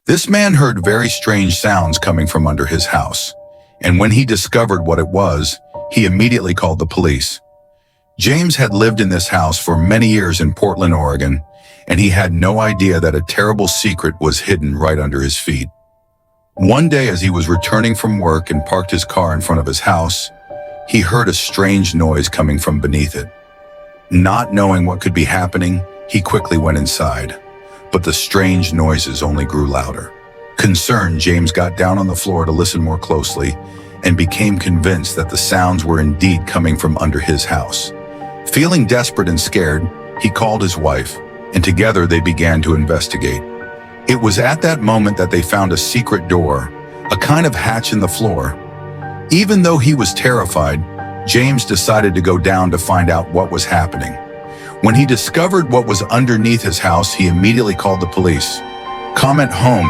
This man heard very strange sounds coming from under his house, and when he discovered what it was, he immediately called the police. James had lived in this house for many years in Portland, Oregon, and he had no idea that a terrible secret was hidden right under his feet. One day, as he was returning from work and parked his car in front of his house, he heard a strange noise coming from beneath it. Not knowing what could be happening, he quickly went inside, but the strange noises only grew louder. Concerned, James got down on the floor to listen more closely and became convinced that the sounds were indeed coming from under his house. Feeling desperate and scared, he called his wife, and together they began to investigate. It was at that moment that they found a secret door, a kind of hatch in the floor. Even though he was terrified, James decided to go down to find out what was happening. When he discovered what was underneath his house, he immediately called the police. Comment home